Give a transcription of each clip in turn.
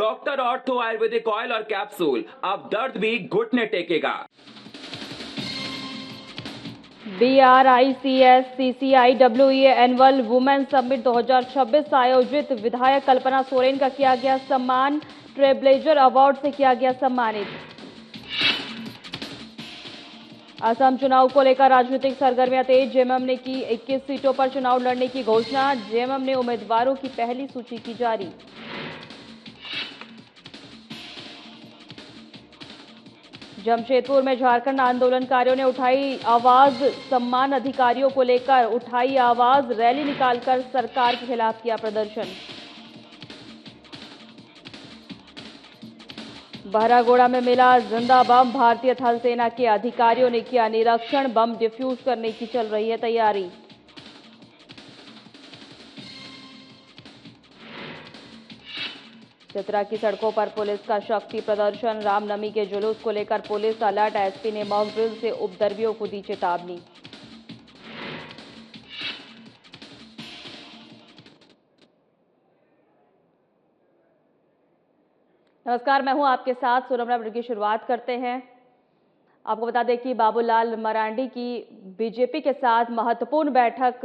Doctor ortho Ayurvedic oil और capsule, अब दर्द भी घुटने टेकेगा। BRICS-CCIWE एनुअल वुमेन समिट 2026 आयोजित विधायक कल्पना सोरेन का किया गया सम्मान, ट्रेब्लेजर अवार्ड से किया गया सम्मानित। असम चुनाव को लेकर राजनीतिक सरगर्मियां तेज, जेएमएम ने की 21 सीटों पर चुनाव लड़ने की घोषणा, जेएमएम ने उम्मीदवारों की पहली सूची की जारी। जमशेदपुर में झारखंड आंदोलनकारियों ने उठाई आवाज, सम्मान अधिकारियों को लेकर उठाई आवाज, रैली निकालकर सरकार के खिलाफ किया प्रदर्शन। बहरागोड़ा में मिला जिंदा बम, भारतीय थल सेना के अधिकारियों ने किया निरीक्षण, बम डिफ्यूज करने की चल रही है तैयारी। चतरा की सड़कों पर पुलिस का शक्ति प्रदर्शन, रामनवमी के जुलूस को लेकर पुलिस अलर्ट, एसपी ने मॉक ड्रिल से उपद्रवियों को दी चेतावनी। नमस्कार, मैं हूं आपके साथ सोनम की शुरुआत करते हैं। आपको बता दें कि बाबूलाल मरांडी की बीजेपी के साथ महत्वपूर्ण बैठक,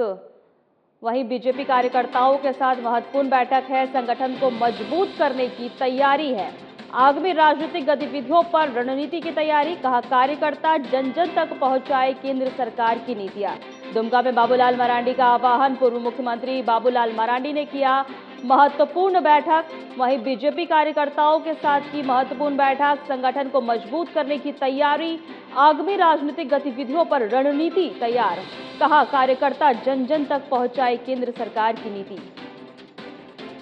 वहीं बीजेपी कार्यकर्ताओं के साथ महत्वपूर्ण बैठक है, संगठन को मजबूत करने की तैयारी है। आगामी राजनीतिक गतिविधियों पर रणनीति की तैयारी, कहा कार्यकर्ता जन जन तक पहुंचाए केंद्र सरकार की नीतियां। दुमका में बाबूलाल मरांडी का आह्वान, पूर्व मुख्यमंत्री बाबूलाल मरांडी ने किया महत्वपूर्ण बैठक, वहीं बीजेपी कार्यकर्ताओं के साथ की महत्वपूर्ण बैठक, संगठन को मजबूत करने की तैयारी, आगामी राजनीतिक गतिविधियों पर रणनीति तैयार, कहा कार्यकर्ता जन जन तक पहुंचाए केंद्र सरकार की नीति।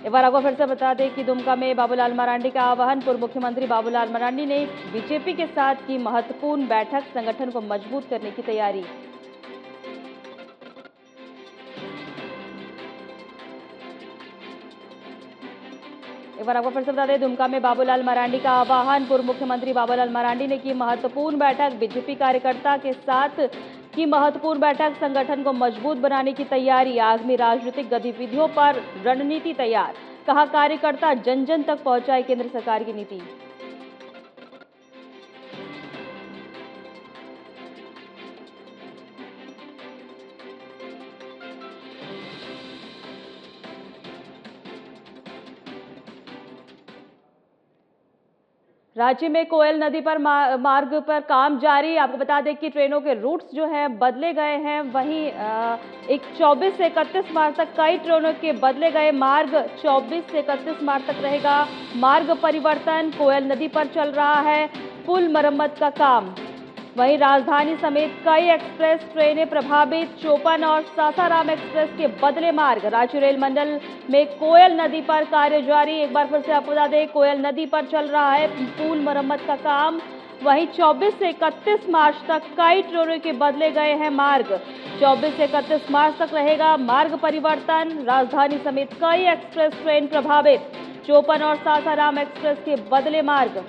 एक बार आपको फिर से बता दें कि दुमका में बाबूलाल मरांडी का आह्वान, पूर्व मुख्यमंत्री बाबूलाल मरांडी ने बीजेपी के साथ की महत्वपूर्ण बैठक, संगठन को मजबूत करने की तैयारी। एक बार आपको फिर से बता दें, दुमका में बाबूलाल मरांडी का आह्वान, पूर्व मुख्यमंत्री बाबूलाल मरांडी ने की महत्वपूर्ण बैठक, बीजेपी कार्यकर्ता के साथ की महत्वपूर्ण बैठक, संगठन को मजबूत बनाने की तैयारी, आगामी राजनीतिक गतिविधियों पर रणनीति तैयार, कहा कार्यकर्ता जन जन तक पहुंचाए केंद्र सरकार की नीति। राज्य में कोयल नदी पर मार्ग पर काम जारी। आपको बता दें कि ट्रेनों के रूट्स जो हैं बदले गए हैं, वहीं 24 से 31 मार्च तक कई ट्रेनों के बदले गए मार्ग, 24 से 31 मार्च तक रहेगा मार्ग परिवर्तन। कोयल नदी पर चल रहा है पुल मरम्मत का काम, वहीं राजधानी समेत कई एक्सप्रेस ट्रेनें प्रभावित, चोपन और सासाराम एक्सप्रेस के बदले मार्ग। राज्य रेल मंडल में कोयल नदी पर कार्य जारी। एक बार फिर से आपको बता दें, कोयल नदी पर चल रहा है पुल मरम्मत का काम, वहीं 24 से 31 मार्च तक कई ट्रेनों के बदले गए हैं मार्ग। 24 से 31 मार्च तक रहेगा मार्ग परिवर्तन, राजधानी समेत कई एक्सप्रेस ट्रेन प्रभावित, चोपन और सासाराम एक्सप्रेस के बदले मार्ग।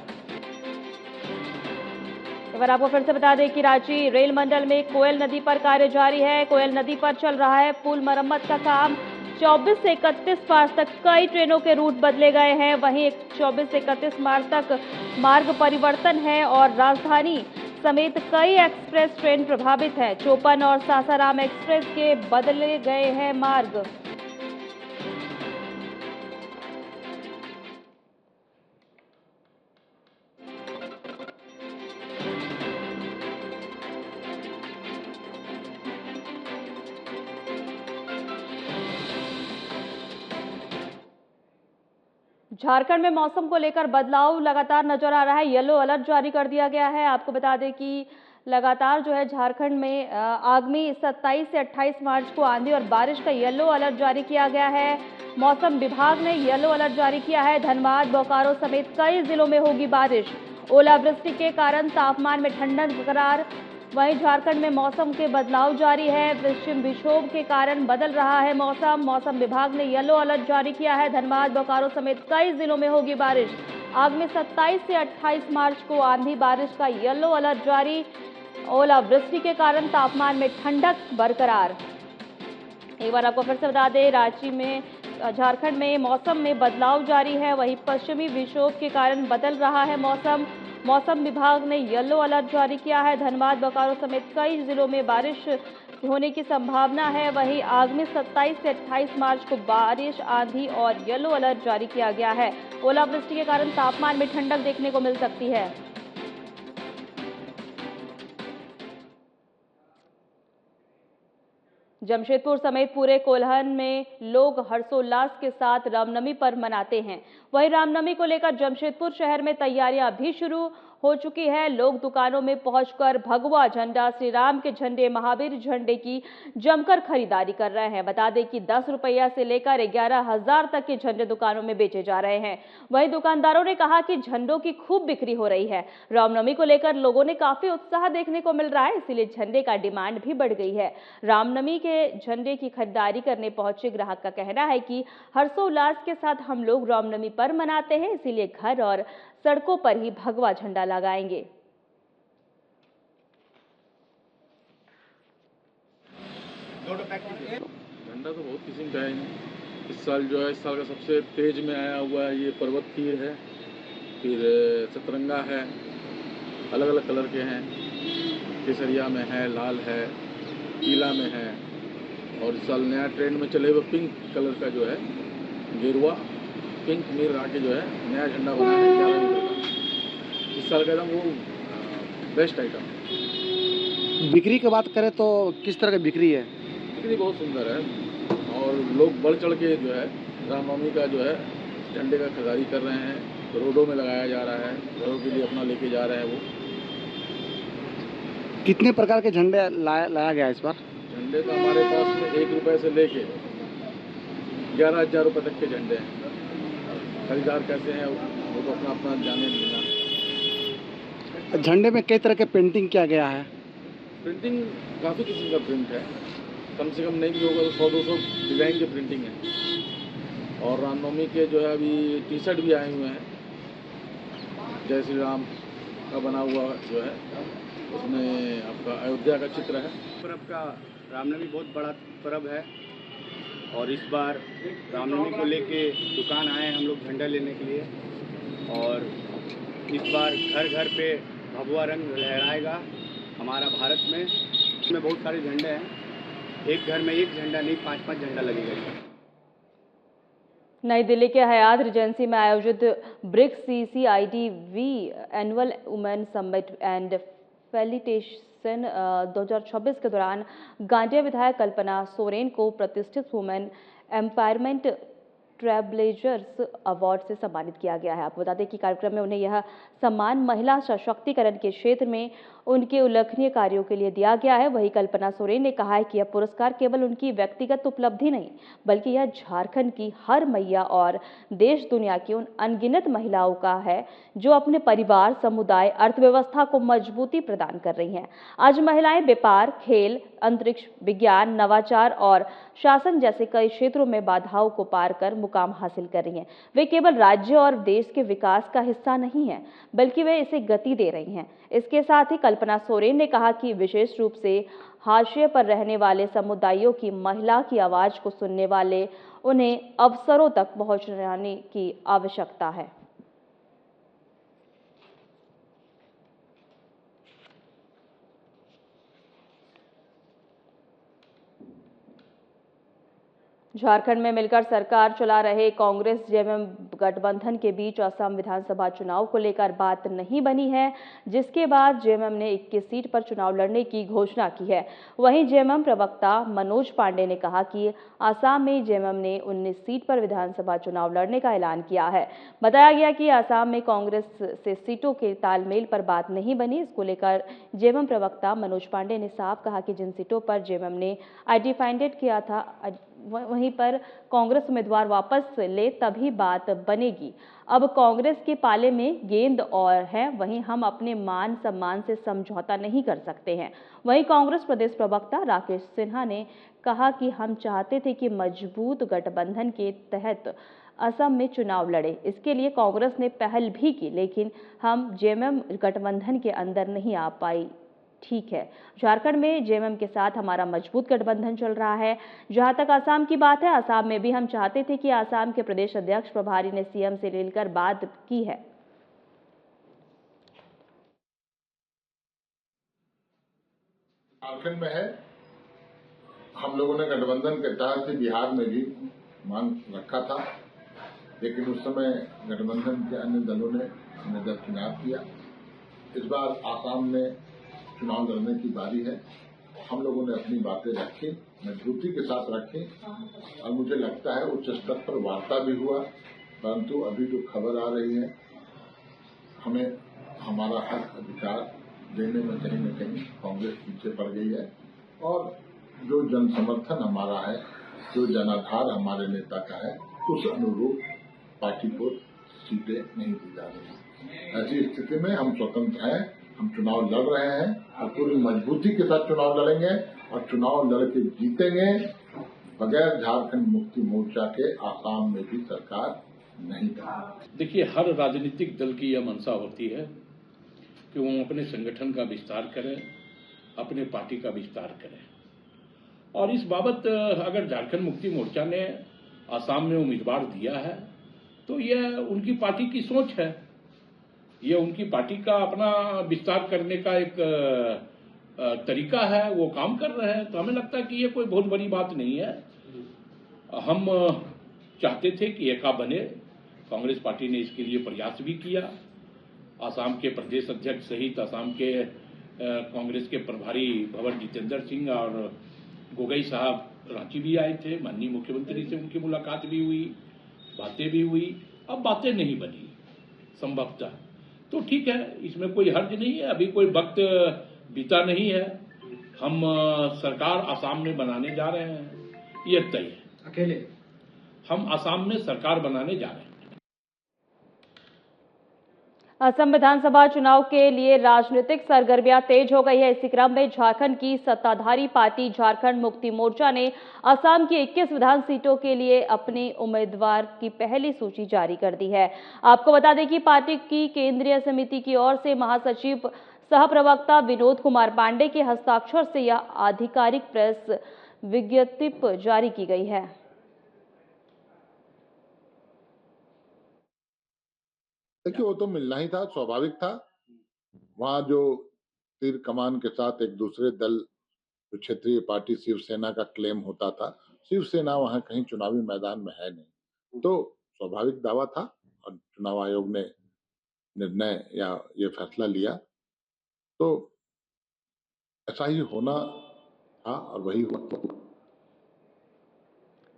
एक बार आपको फिर से बता दें कि रांची रेल मंडल में कोयल नदी पर कार्य जारी है। कोयल नदी पर चल रहा है पुल मरम्मत का काम, 24 से 31 मार्च तक कई ट्रेनों के रूट बदले गए हैं, वहीं 24 से 31 मार्च तक मार्ग परिवर्तन है और राजधानी समेत कई एक्सप्रेस ट्रेन प्रभावित है, चोपन और सासाराम एक्सप्रेस के बदले गए हैं मार्ग। झारखंड में मौसम को लेकर बदलाव लगातार नजर आ रहा है, येलो अलर्ट जारी कर दिया गया है। आपको बता दें कि लगातार जो है झारखंड में आगामी 27 से 28 मार्च को आंधी और बारिश का येलो अलर्ट जारी किया गया है। मौसम विभाग ने येलो अलर्ट जारी किया है। धनबाद, बोकारो समेत कई जिलों में होगी बारिश। ओलावृष्टि के कारण तापमान में ठंडक बरकरार। वहीं झारखंड में मौसम के बदलाव जारी है। पश्चिम विक्षोभ के कारण बदल रहा है मौसम। मौसम विभाग ने येलो अलर्ट जारी किया है। धनबाद, बोकारो समेत कई जिलों में होगी बारिश। आगामी 27 से 28 मार्च को आंधी बारिश का येलो अलर्ट जारी। ओलावृष्टि के कारण तापमान में ठंडक बरकरार। एक बार आपको फिर से बता दें, रांची में झारखंड में मौसम में बदलाव जारी है। वहीं पश्चिमी विक्षोभ के कारण बदल रहा है मौसम। मौसम विभाग ने येलो अलर्ट जारी किया है। धनबाद, बोकारो समेत कई जिलों में बारिश होने की संभावना है। वहीं आगामी 27 से 28 मार्च को बारिश, आंधी और येलो अलर्ट जारी किया गया है। ओलावृष्टि के कारण तापमान में ठंडक देखने को मिल सकती है। जमशेदपुर समेत पूरे कोल्हान में लोग हर्षोल्लास के साथ रामनवमी पर्व मनाते हैं। वहीं रामनवमी को लेकर जमशेदपुर शहर में तैयारियां भी शुरू हो चुकी है। लोग दुकानों में पहुंचकर भगवा झंडा, श्री राम के झंडे, महावीर झंडे की जमकर खरीदारी कर रहे हैं। बता दें कि 10 रुपया से लेकर 11,000 तक के झंडे दुकानों में बेचे जा रहे हैं। वहीं दुकानदारों ने कहा कि झंडों की खूब बिक्री हो रही है। रामनवमी को लेकर लोगों ने काफी उत्साह देखने को मिल रहा है, इसीलिए झंडे का डिमांड भी बढ़ गई है। रामनवमी के झंडे की खरीदारी करने पहुंचे ग्राहक का कहना है कि हर्षोल्लास के साथ हम लोग रामनवमी पर्व मनाते हैं, इसीलिए घर और सड़कों पर ही भगवा झंडा लगाएंगे। झंडा तो बहुत किस्म का है। इस साल जो है, इस साल का सबसे तेज में आया हुआ है ये पर्वत तीर है, फिर सतरंगा है, अलग अलग कलर के हैं। केसरिया में है, लाल है, पीला में है, और इस साल नया ट्रेंड में चले हुए पिंक कलर का जो है, गेरुआ पिंक मिर आके जो है नया झंडा बना है 11 मीटर का। इस साल का एकदम वो बेस्ट आइटम। बिक्री की बात करें तो किस तरह की बिक्री है? बिक्री बहुत सुंदर है, और लोग बढ़ चढ़ के जो है रामनवमी का जो है झंडे का खरीदारी कर रहे हैं। रोडों में लगाया जा रहा है, घरों के लिए अपना लेके जा रहे हैं। वो कितने प्रकार के झंडे लाया गया इस बार? झंडे तो हमारे पास में 1 रुपये से लेके 11,000 रुपये तक के झंडे हैं। खरीदार कैसे हैं वो तो अपना अपना जाने लेना। झंडे में कई तरह के पेंटिंग किया गया है। प्रिंटिंग काफ़ी किस्म का प्रिंट है, कम से कम नहीं भी होगा तो 100-200 डिज़ाइन की प्रिंटिंग है। और रामनवमी के जो है अभी टी शर्ट भी आए हुए हैं, जय श्री राम का बना हुआ जो है, उसमें आपका अयोध्या का चित्र है। पर्व का रामनवमी बहुत बड़ा पर्व है, और इस बार रामनवमी को लेके दुकान आए हम लोग झंडा लेने के लिए। और इस बार घर घर पे भगवा रंग लहराएगा हमारा भारत में। इसमें बहुत सारे झंडे हैं, एक घर में एक झंडा नहीं, 5-5 झंडा लगेगा। नई दिल्ली के हयात रिजेंसी में आयोजित BRICS CCIDV annual women summit and felicitation 2026 के दौरान गांडिया विधायक कल्पना सोरेन को प्रतिष्ठित वुमेन एम्पावरमेंट ट्रेलब्लेजर्स अवार्ड से सम्मानित किया गया है। आपको बता दें कि कार्यक्रम में उन्हें यह सम्मान महिला सशक्तिकरण के क्षेत्र में उनके उल्लेखनीय कार्यों के लिए दिया गया है। वहीं कल्पना सोरेन ने कहा है कि यह पुरस्कार केवल उनकी व्यक्तिगत उपलब्धि नहीं, बल्कि यह झारखंड की हर मैया और देश दुनिया की उन अनगिनत महिलाओं का है जो अपने परिवार, समुदाय, अर्थव्यवस्था को मजबूती प्रदान कर रही हैं। आज महिलाएं व्यापार, खेल, अंतरिक्ष, विज्ञान, नवाचार और शासन जैसे कई क्षेत्रों में बाधाओं को पार कर मुकाम हासिल कर रही हैं। वे केवल राज्य और देश के विकास का हिस्सा नहीं हैं, बल्कि वे इसे गति दे रही हैं। इसके साथ ही कल्पना सोरेन ने कहा कि विशेष रूप से हाशिए पर रहने वाले समुदायों की महिला की आवाज को सुनने वाले उन्हें अवसरों तक पहुंचाने की आवश्यकता है। झारखंड में मिलकर सरकार चला रहे कांग्रेस जेएमएम गठबंधन के बीच असम विधानसभा चुनाव को लेकर बात नहीं बनी है, जिसके बाद जेएमएम ने 21 सीट पर चुनाव लड़ने की घोषणा की है। वहीं जेएमएम प्रवक्ता मनोज पांडे ने कहा कि असम में जेएमएम ने 19 सीट पर विधानसभा चुनाव लड़ने का ऐलान किया है। बताया गया कि असम में कांग्रेस से सीटों के तालमेल पर बात नहीं बनी। इसको लेकर जेएमएम प्रवक्ता मनोज पांडे ने साफ कहा कि जिन सीटों पर जेएमएम ने आइडेंटिफाइड किया था वहीं पर कांग्रेस उम्मीदवार वापस ले तभी बात बनेगी। अब कांग्रेस के पाले में गेंद और है, वहीं हम अपने मान सम्मान से समझौता नहीं कर सकते हैं। वहीं कांग्रेस प्रदेश प्रवक्ता राकेश सिन्हा ने कहा कि हम चाहते थे कि मजबूत गठबंधन के तहत असम में चुनाव लड़े। इसके लिए कांग्रेस ने पहल भी की, लेकिन हम जेएमएम गठबंधन के अंदर नहीं आ पाई। ठीक है। झारखंड में जेएमएम के साथ हमारा मजबूत गठबंधन चल रहा है। जहां तक आसाम की बात है, आसाम में भी हम चाहते थे कि आसाम के प्रदेश अध्यक्ष प्रभारी ने सीएम से मिलकर बात की है। झारखंड में है, हम लोगों ने गठबंधन के तहत बिहार में भी मांग रखा था, लेकिन उस समय गठबंधन के अन्य दलों ने हमें दरकिनार किया। इस बार आसाम में चुनाव लड़ने की बारी है। हम लोगों ने अपनी बातें रखी, मजबूती के साथ रखी, और मुझे लगता है उच्च स्तर पर वार्ता भी हुआ। परंतु अभी जो खबर आ रही है, हमें हमारा हक अधिकार देने में कहीं न कहीं कांग्रेस पीछे पड़ गई है, और जो जन समर्थन हमारा है, जो जनाधार हमारे नेता का है, उस अनुरूप पार्टी को सीटें नहीं दी जा रही। ऐसी स्थिति में हम स्वतंत्र हैं, हम चुनाव लड़ रहे हैं और पूरी मजबूती के साथ चुनाव लड़ेंगे, और चुनाव लड़ के जीतेंगे। बगैर झारखंड मुक्ति मोर्चा के आसाम में भी सरकार नहीं बनेगी। देखिए, हर राजनीतिक दल की यह मंशा होती है कि वो अपने संगठन का विस्तार करें, अपने पार्टी का विस्तार करें। और इस बाबत अगर झारखंड मुक्ति मोर्चा ने आसाम में उम्मीदवार दिया है तो यह उनकी पार्टी की सोच है, ये उनकी पार्टी का अपना विस्तार करने का एक तरीका है, वो काम कर रहे हैं। तो हमें लगता है कि ये कोई बहुत बड़ी बात नहीं है। हम चाहते थे कि एका बने, कांग्रेस पार्टी ने इसके लिए प्रयास भी किया। आसाम के प्रदेश अध्यक्ष सहित आसाम के कांग्रेस के प्रभारी भंवर जितेंद्र सिंह और गोगोई साहब रांची भी आए थे। माननीय मुख्यमंत्री से उनकी मुलाकात भी हुई, बातें भी हुई। अब बातें नहीं बनी संभवतः, तो ठीक है, इसमें कोई हर्ज नहीं है। अभी कोई वक्त बीता नहीं है। हम सरकार आसाम में बनाने जा रहे हैं, ये तय है। अकेले हम आसाम में सरकार बनाने जा रहे हैं। असम विधानसभा चुनाव के लिए राजनीतिक सरगर्मियां तेज हो गई है। इसी क्रम में झारखंड की सत्ताधारी पार्टी झारखंड मुक्ति मोर्चा ने असम की 21 विधान सीटों के लिए अपने उम्मीदवार की पहली सूची जारी कर दी है। आपको बता दें कि पार्टी की केंद्रीय समिति की ओर से महासचिव सह प्रवक्ता विनोद कुमार पांडे के हस्ताक्षर से यह आधिकारिक प्रेस विज्ञप्ति जारी की गई है। देखिए, वो तो मिलना ही था, स्वाभाविक था। वहाँ जो तीर कमान के साथ एक दूसरे दल, जो क्षेत्रीय पार्टी शिवसेना का क्लेम होता था, शिवसेना वहाँ कहीं चुनावी मैदान में है नहीं, तो स्वाभाविक दावा था। और चुनाव आयोग ने निर्णय या ये फैसला लिया, तो ऐसा ही होना था और वही हुआ।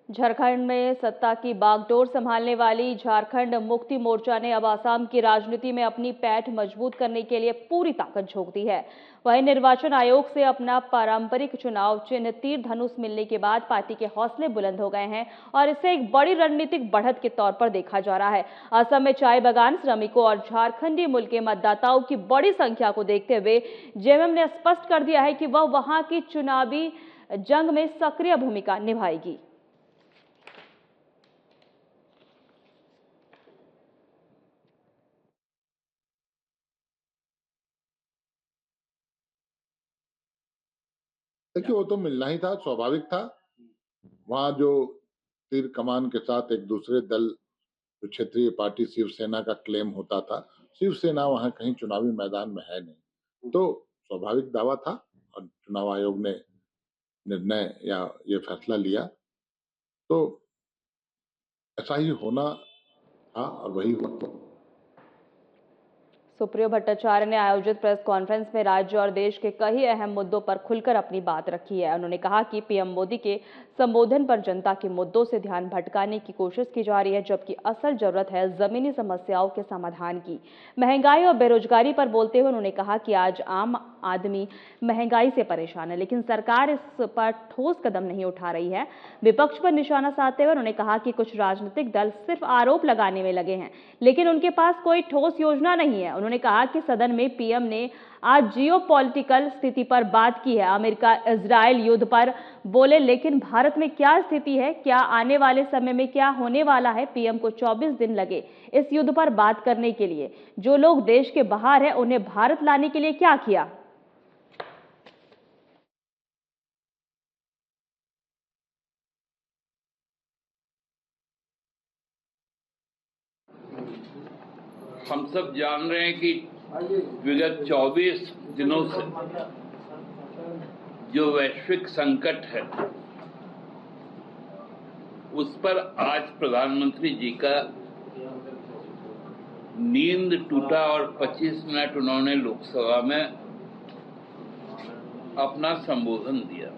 झारखंड में सत्ता की बागडोर संभालने वाली झारखंड मुक्ति मोर्चा ने अब आसाम की राजनीति में अपनी पैठ मजबूत करने के लिए पूरी ताकत झोंक दी है। वहीं निर्वाचन आयोग से अपना पारंपरिक चुनाव चिन्ह तीर धनुष मिलने के बाद पार्टी के हौसले बुलंद हो गए हैं और इसे एक बड़ी रणनीतिक बढ़त के तौर पर देखा जा रहा है। असम में चाय बागान श्रमिकों और झारखंडी मूल के मतदाताओं की बड़ी संख्या को देखते हुए जेएमएम ने स्पष्ट कर दिया है कि वह वहां की चुनावी जंग में सक्रिय भूमिका निभाएगी। देखिए, वो तो मिलना ही था, स्वाभाविक था। वहाँ जो तीर कमान के साथ एक दूसरे दल, जो क्षेत्रीय पार्टी शिवसेना का क्लेम होता था, शिवसेना वहाँ कहीं चुनावी मैदान में है नहीं, तो स्वाभाविक दावा था। और चुनाव आयोग ने निर्णय या ये फैसला लिया, तो ऐसा ही होना था और वही हुआ। सुप्रियो भट्टाचार्य ने आयोजित प्रेस कॉन्फ्रेंस में राज्य और देश के कई अहम मुद्दों पर खुलकर अपनी बात रखी है। उन्होंने कहा कि पीएम मोदी के संबोधन पर जनता के मुद्दों से ध्यान भटकाने की कोशिश की जा रही है, जबकि असल जरूरत है जमीनी समस्याओं के समाधान की। महंगाई और बेरोजगारी पर बोलते हुए उन्होंने कहा कि आज आम आदमी महंगाई से परेशान है, लेकिन सरकार इस पर ठोस कदम नहीं उठा रही है। विपक्ष पर निशाना साधते हुए उन्होंने कहा कि कुछ राजनीतिक दल सिर्फ आरोप लगाने में लगे हैं, लेकिन उनके पास कोई ठोस योजना नहीं है। उन्होंने कहा कि सदन में पीएम ने आज जियोपॉलिटिकल स्थिति पर बात की है, अमेरिका इजराइल युद्ध पर बोले, लेकिन भारत में क्या स्थिति है, क्या आने वाले समय में क्या होने वाला है। पीएम को 24 दिन लगे इस युद्ध पर बात करने के लिए। जो लोग देश के बाहर हैं उन्हें भारत लाने के लिए क्या किया। हम सब जान रहे हैं कि विगत 24 दिनों से जो वैश्विक संकट है उस पर आज प्रधानमंत्री जी का नींद टूटा और 25 मिनट उन्होंने लोकसभा में अपना संबोधन दिया।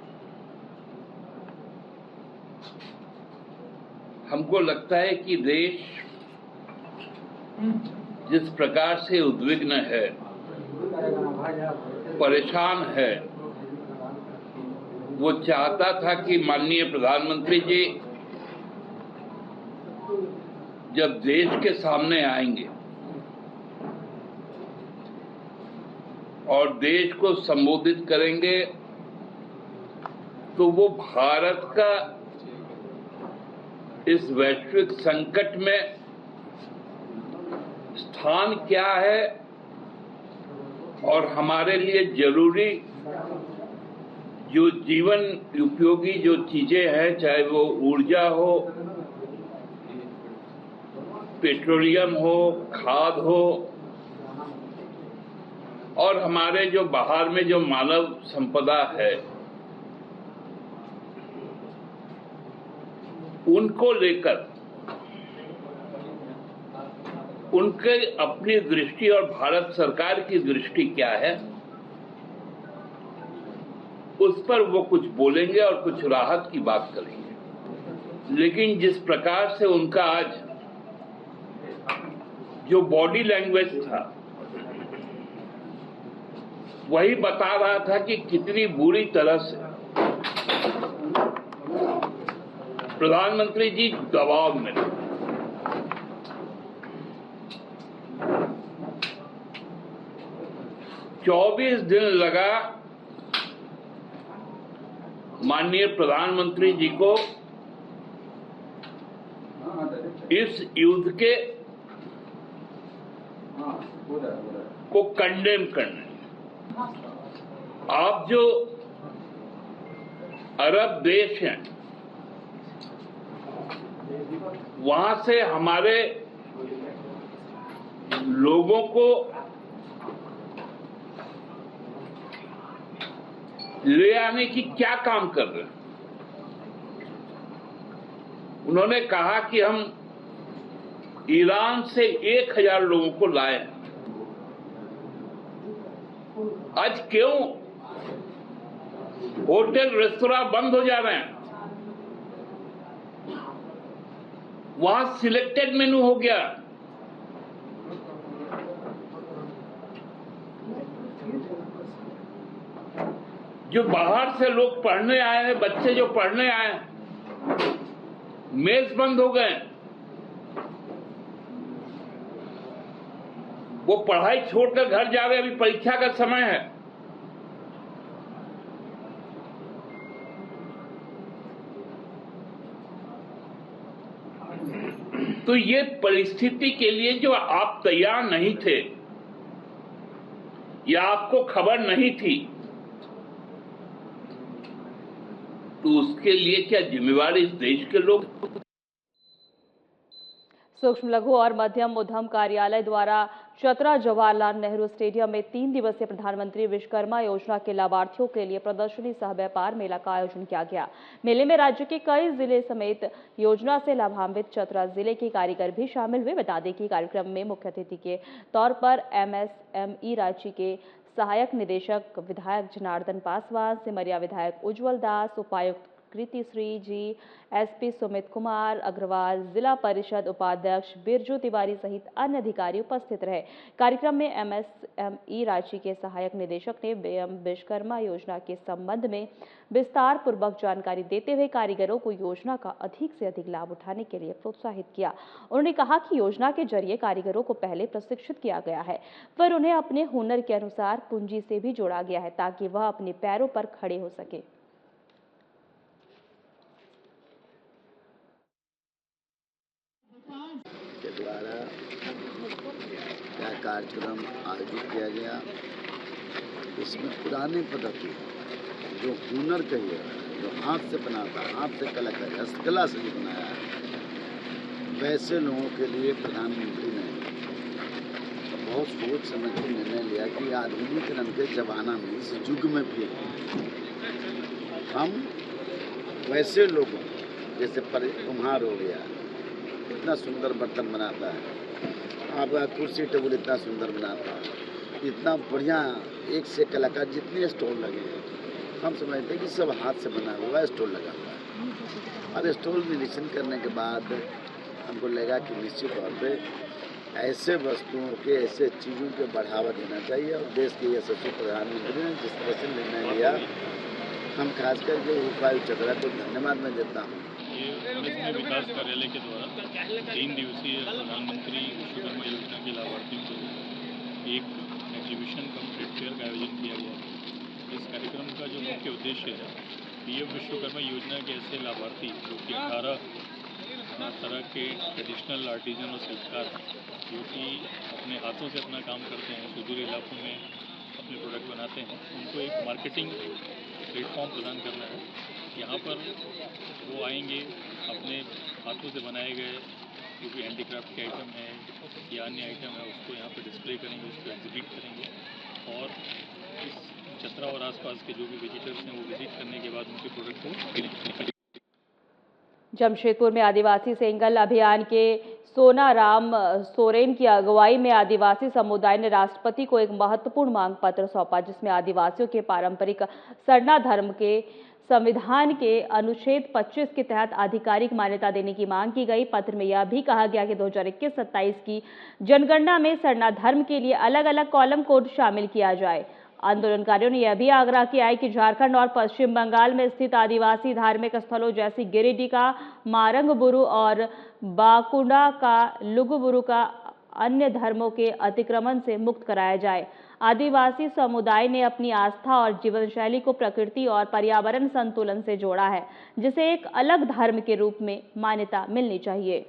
हमको लगता है कि देश जिस प्रकार से उद्विग्न है, परेशान है, वो चाहता था कि माननीय प्रधानमंत्री जी जब देश के सामने आएंगे और देश को संबोधित करेंगे तो वो भारत का इस वैश्विक संकट में स्थान क्या है और हमारे लिए जरूरी जो जीवन उपयोगी जो चीजें हैं, चाहे वो ऊर्जा हो, पेट्रोलियम हो, खाद हो, और हमारे जो बाहर में जो मानव संपदा है, उनको लेकर उनके अपनी दृष्टि और भारत सरकार की दृष्टि क्या है, उस पर वो कुछ बोलेंगे और कुछ राहत की बात करेंगे। लेकिन जिस प्रकार से उनका आज जो बॉडी लैंग्वेज था वही बता रहा था कि कितनी बुरी तरह से प्रधानमंत्री जी दबाव में थे। चौबीस दिन लगा माननीय प्रधानमंत्री जी को इस युद्ध के को कंडेम करने। आप जो अरब देश हैं वहां से हमारे लोगों को ले आने की क्या काम कर रहे हैं? उन्होंने कहा कि हम ईरान से 1000 लोगों को लाए। आज क्यों होटल रेस्तोरां बंद हो जा रहे हैं? वहां सिलेक्टेड मेनू हो गया। जो बाहर से लोग पढ़ने आए हैं, बच्चे जो पढ़ने आए हैं, मेस बंद हो गए। वो पढ़ाई छोड़कर घर जा रहे हैं, अभी परीक्षा का समय है। तो ये परिस्थिति के लिए जो आप तैयार नहीं थे या आपको खबर नहीं थी, तो उसके लिए क्या जिम्मेवारी इस देश के लोग? सूक्ष्म लघु और मध्यम उद्यम कार्यालय द्वारा चतरा जवाहरलाल नेहरू स्टेडियम में 3 दिवसीय प्रधानमंत्री विश्वकर्मा योजना के लाभार्थियों के लिए प्रदर्शनी सह व्यापार मेला का आयोजन किया गया। मेले में राज्य के कई जिले समेत योजना से लाभान्वित चतरा जिले के कारीगर भी शामिल हुए। बता दें कि कार्यक्रम में मुख्य अतिथि के तौर पर MSME रांची के सहायक निदेशक विधायक जनार्दन पासवान, सिमरिया विधायक उज्जवल दास, उपायुक्त कृति श्री जी, SP सुमित कुमार अग्रवाल, जिला परिषद उपाध्यक्ष बिरजू तिवारी सहित अन्य अधिकारी उपस्थित रहे। कार्यक्रम में MSME रांची के सहायक निदेशक ने विश्वकर्मा योजना के संबंध में विस्तार पूर्वक जानकारी देते हुए कारीगरों को योजना का अधिक से अधिक लाभ उठाने के लिए प्रोत्साहित किया। उन्होंने कहा कि योजना के जरिए कारीगरों को पहले प्रशिक्षित किया गया है, पर उन्हें अपने हुनर के अनुसार पूंजी से भी जोड़ा गया है ताकि वह अपने पैरों पर खड़े हो सके। के द्वारा क्या कार्यक्रम आयोजित किया गया। इसमें पुरानी पद्धति जो हुनर कहिए, जो हाथ से बनाता, हाथ से कलाकारी, हस्तकला से जो बनाया है, वैसे लोगों के लिए प्रधानमंत्री ने बहुत सोच समझ के निर्णय लिया कि आधुनिकीकरण के जमाना में, इस युग में भी हम वैसे लोगों जैसे कुम्हार हो गया, इतना सुंदर बर्तन बनाता है, आपका कुर्सी टेबल इतना सुंदर बनाता है, इतना बढ़िया एक से कलाकार जितने स्टॉल लगे हैं, हम समझते हैं कि सब हाथ से बना हुआ स्टॉल लगा हुआ है। और स्टॉल निरीक्षण करने के बाद हमको लगा कि निश्चित तौर पे ऐसे वस्तुओं के, ऐसे चीज़ों को बढ़ावा देना चाहिए। और देश के यशस्वी प्रधानमंत्री ने जिस तरह से निर्णय लिया, हम खास करके उपायुक्त चतरा को धन्यवाद मैं देता हूँ। ये विकास कार्यालय के द्वारा 3 दिवसीय प्रधानमंत्री विश्वकर्मा योजना के लाभार्थियों को एक एग्जीबिशन कम ट्रेड फेयर का आयोजन किया गया है। इस कार्यक्रम का जो मुख्य उद्देश्य है, पीएम विश्वकर्मा योजना के ऐसे लाभार्थी जो कि 18 तरह के ट्रेडिशनल आर्टिजन और शिल्पकार जो कि अपने हाथों से अपना काम करते हैं, सुदूर इलाकों में अपने प्रोडक्ट बनाते हैं, उनको एक मार्केटिंग प्लेटफॉर्म प्रदान करना है। यहाँ पर वो आएंगे, अपने हाथों से बनाए गए जो भी हैंडीक्राफ्ट के आइटम है या अन्य आइटम है, उसको यहाँ पर डिस्प्ले करेंगे, उसको एग्जिबिट करेंगे और इस चतरा और आसपास के जो भी विजिटर्स हैं वो विजिट करने के बाद उनके प्रोडक्ट को। जमशेदपुर में आदिवासी सेंगल अभियान के सोनाराम सोरेन की अगुवाई में आदिवासी समुदाय ने राष्ट्रपति को एक महत्वपूर्ण मांग पत्र सौंपा, जिसमें आदिवासियों के पारंपरिक सरना धर्म के संविधान के अनुच्छेद 25 के तहत आधिकारिक मान्यता देने की मांग की गई। पत्र में यह भी कहा गया कि 2021-27 की जनगणना में सरना धर्म के लिए अलग अलग कॉलम कोड शामिल किया जाए। आंदोलनकारियों ने यह भी आग्रह किया है कि झारखंड और पश्चिम बंगाल में स्थित आदिवासी धार्मिक स्थलों जैसे गिरिडीह का मारंगबुरु और बाकुंडा का लुगुबुरु का अन्य धर्मों के अतिक्रमण से मुक्त कराया जाए। आदिवासी समुदाय ने अपनी आस्था और जीवन शैली को प्रकृति और पर्यावरण संतुलन से जोड़ा है, जिसे एक अलग धर्म के रूप में मान्यता मिलनी चाहिए।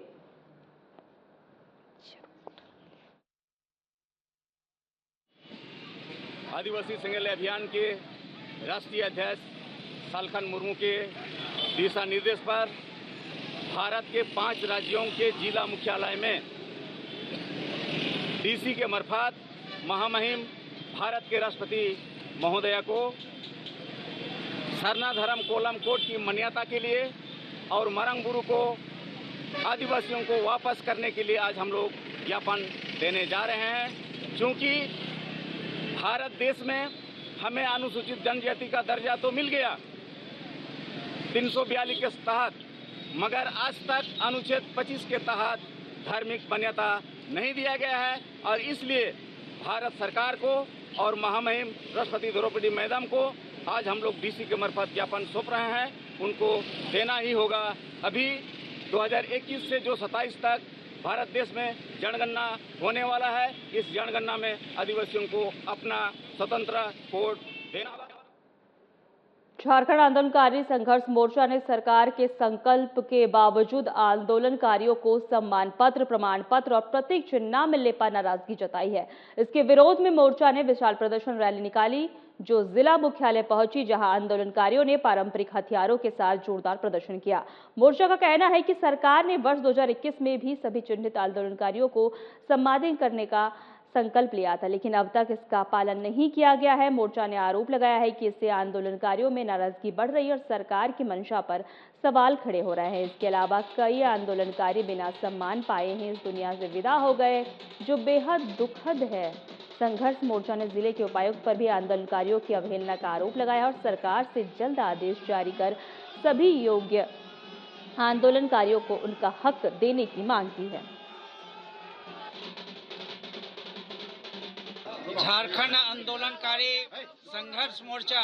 आदिवासी सेंगल अभियान के राष्ट्रीय अध्यक्ष सालखन मुर्मू के दिशा निर्देश पर भारत के 5 राज्यों के जिला मुख्यालय में डीसी के मार्फत महामहिम भारत के राष्ट्रपति महोदया को सरना धर्म कोलम कोड की मान्यता के लिए और मारंगबुरु को आदिवासियों को वापस करने के लिए आज हम लोग ज्ञापन देने जा रहे हैं। क्योंकि भारत देश में हमें अनुसूचित जनजाति का दर्जा तो मिल गया 342 के तहत, मगर आज तक अनुच्छेद 25 के तहत धार्मिक मान्यता नहीं दिया गया है। और इसलिए भारत सरकार को और महामहिम राष्ट्रपति द्रौपदी मैडम को आज हम लोग डीसी के मार्फत ज्ञापन सौंप रहे हैं, उनको देना ही होगा। अभी 2021 से जो 27 तक भारत देश में जनगणना होने वाला है, इस जनगणना में आदिवासियों को अपना स्वतंत्र कोड देना होगा। झारखंड आंदोलनकारी संघर्ष मोर्चा ने सरकार के संकल्प के बावजूद आंदोलनकारियों को सम्मान पत्र, प्रमाण पत्र और प्रतीक चिन्ह न मिलने पर नाराजगी जताई है। इसके विरोध में मोर्चा ने विशाल प्रदर्शन रैली निकाली, जो जिला मुख्यालय पहुंची, जहां आंदोलनकारियों ने पारंपरिक हथियारों के साथ जोरदार प्रदर्शन किया। मोर्चा का कहना है कि सरकार ने वर्ष 2021 में भी सभी चिन्हित आंदोलनकारियों को सम्मानित करने का संकल्प लिया था, लेकिन अब तक इसका पालन नहीं किया गया है। मोर्चा ने आरोप लगाया है कि इससे आंदोलनकारियों में नाराजगी बढ़ रही है और सरकार की मंशा पर सवाल खड़े हो रहे हैं। इसके अलावा कई आंदोलनकारी बिना सम्मान पाए हैं इस दुनिया से विदा हो गए, जो बेहद दुखद है। संघर्ष मोर्चा ने जिले के उपायुक्त पर भी आंदोलनकारियों की अवहेलना का आरोप लगाया और सरकार से जल्द आदेश जारी कर सभी योग्य आंदोलनकारियों को उनका हक देने की मांग की है। झारखंड आंदोलनकारी संघर्ष मोर्चा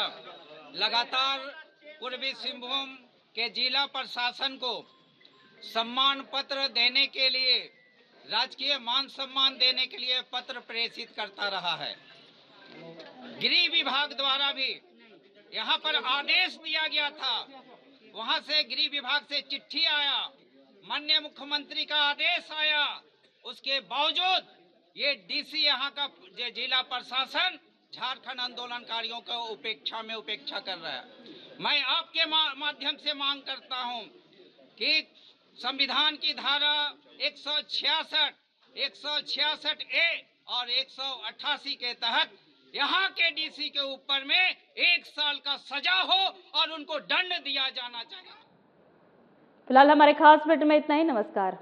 लगातार पूर्वी सिंहभूम के जिला प्रशासन को सम्मान पत्र देने के लिए, राजकीय मान सम्मान देने के लिए पत्र प्रेषित करता रहा है। गृह विभाग द्वारा भी यहाँ पर आदेश दिया गया था, वहाँ से गृह विभाग से चिट्ठी आया, माननीय मुख्यमंत्री का आदेश आया, उसके बावजूद ये डीसी यहाँ का जिला प्रशासन झारखंड आंदोलनकारियों को उपेक्षा कर रहा है। मैं आपके माध्यम से मांग करता हूँ कि संविधान की धारा 166 ए और 188 के तहत यहाँ के डीसी के ऊपर में 1 साल का सजा हो और उनको दंड दिया जाना चाहिए। फिलहाल हमारे खास बुलेटिन में इतना ही। नमस्कार।